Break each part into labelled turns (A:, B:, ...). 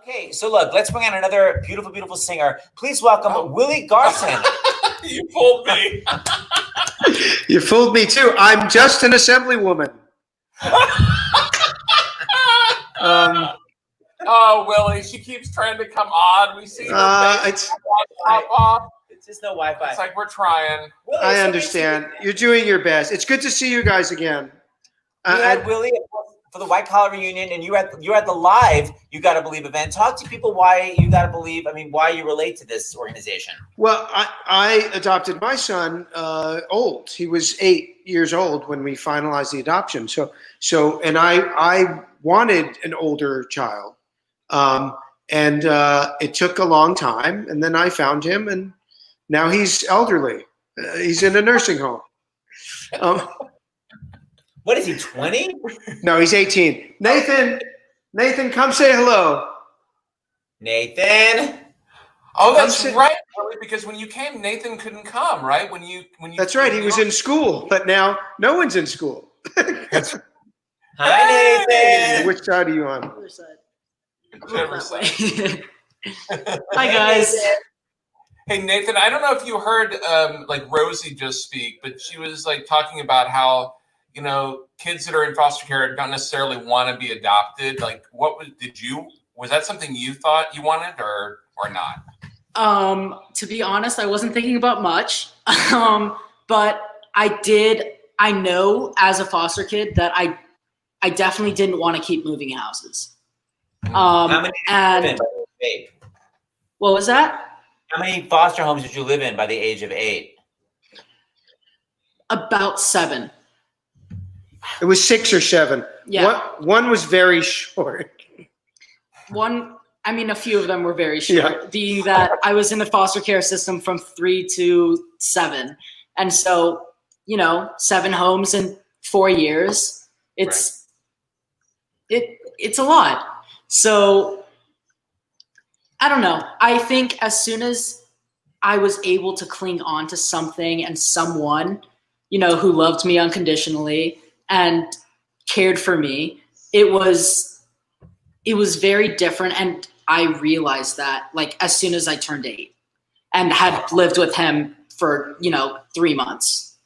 A: Okay, so look, let's bring on another beautiful, beautiful singer. Please welcome Willie Garson.
B: You fooled me.
C: You fooled me too. I'm just an assemblywoman.
B: Oh, Willie, she keeps trying to come on. We see her face pop off.
A: It's just no Wi-Fi.
B: It's like we're trying.
A: Willie,
C: I understand. You're doing your best. It's good to see you guys again.
A: We had Willie for the White Collar Reunion, and you're at the live You Gotta Believe event. Talk to people why You Gotta Believe. I mean, why you relate to this organization.
C: Well, I adopted my son old. He was 8 years old when we finalized the adoption. And I wanted an older child, and it took a long time. And then I found him, and now he's elderly. He's in a nursing home.
A: What is he, 20?
C: No, he's 18. Nathan, come say hello.
A: Nathan.
B: Oh, that's right. Because when you came, Nathan couldn't come, right? When you.
C: That's right. He was in school, but now no one's in school.
A: Hi, Nathan.
C: Which side are you on?
D: Other side.
B: Whichever side.
D: Hi, guys.
B: Hey, Nathan, I don't know if you heard like Rosie just speak, but she was like talking about how, you know, kids that are in foster care don't necessarily want to be adopted. Like, was that something you thought you wanted or not?
D: To be honest, I wasn't thinking about much. But I know as a foster kid that I definitely didn't want to keep moving houses.
A: How many did you live in by the age of 8?
D: What was that?
A: How many foster homes did you live in by the age of 8?
D: About 7.
C: It was 6 or 7.
D: Yeah.
C: One was very short.
D: A few of them were very short, being that I was in the foster care system from 3 to 7. And so, 7 homes in 4 years, it's a lot. So I don't know. I think as soon as I was able to cling on to something and someone, who loved me unconditionally and cared for me, it was very different. And I realized that like as soon as I turned 8 and had lived with him for, 3 months.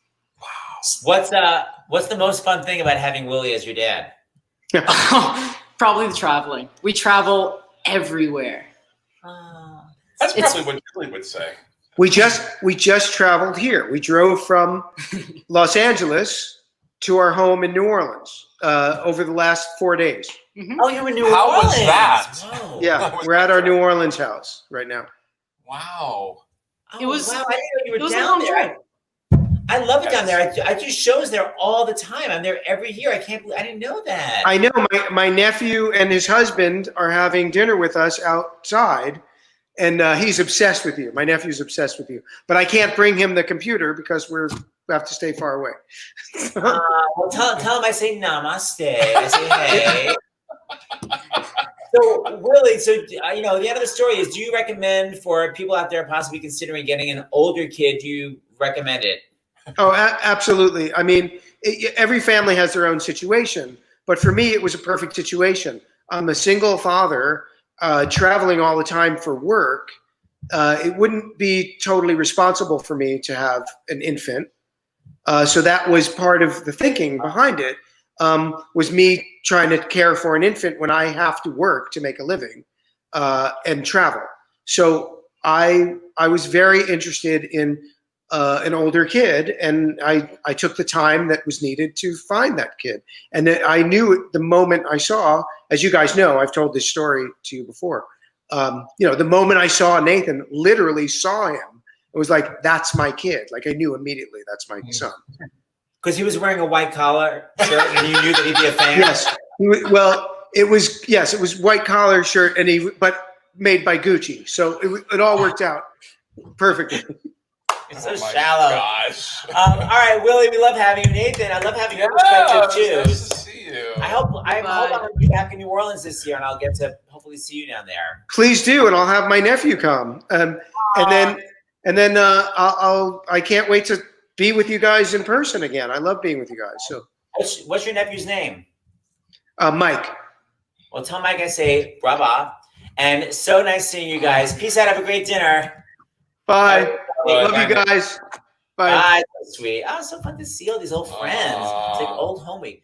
A: Wow. What's the most fun thing about having Willie as your dad?
D: Probably the traveling. We travel everywhere.
B: That's probably what Julie would say.
C: We just traveled here. We drove from Los Angeles to our home in New Orleans over the last 4 days.
D: Mm-hmm.
A: Oh, you're in New Orleans.
B: How was that?
A: Whoa.
C: Yeah, we're at our New Orleans house right now.
B: Wow.
D: It was.
A: Wow, I didn't know you were
D: It was a
A: down
D: long
A: there.
D: trip.
A: I love it down there. I do shows there all the time. I'm there every year. I can't believe I didn't know that.
C: I know my nephew and his husband are having dinner with us outside, and he's obsessed with you. My nephew's obsessed with you, but I can't bring him the computer because we have to stay far away.
A: Well, tell him I say namaste. I say hey. So Willie, the end of the story is: do you recommend for people out there possibly considering getting an older kid? Do you recommend it?
C: Oh, absolutely. I mean, every family has their own situation, but for me, it was a perfect situation. I'm a single father, traveling all the time for work. It wouldn't be totally responsible for me to have an infant. So that was part of the thinking behind it, was me trying to care for an infant when I have to work to make a living and travel. So I was very interested in an older kid, and I took the time that was needed to find that kid. And I knew the moment I saw, as you guys know, I've told this story to you before, the moment I saw Nathan, literally saw him, it was like, that's my kid. Like I knew immediately that's my son.
A: Because he was wearing a white collar shirt and you knew that he'd be a fan?
C: Yes. It was white collar shirt, but made by Gucci. So it all worked out perfectly.
A: It's so shallow.
B: Gosh.
A: All right, Willie, we love having you. Nathan, I love having your perspective too.
B: Nice to see you.
A: I hope I'm going to be back in New Orleans this year, and I'll get to hopefully see you down there.
C: Please do, and I'll have my nephew come, and then I can't wait to be with you guys in person again. I love being with you guys. So,
A: what's your nephew's name?
C: Mike.
A: Well, tell Mike I say brava. And so nice seeing you guys. Peace out. Have a great dinner.
C: Bye.
B: Bye.
C: Love you guys. Bye.
A: Bye. So sweet. Oh, so fun to see all these old friends. It's like old homie.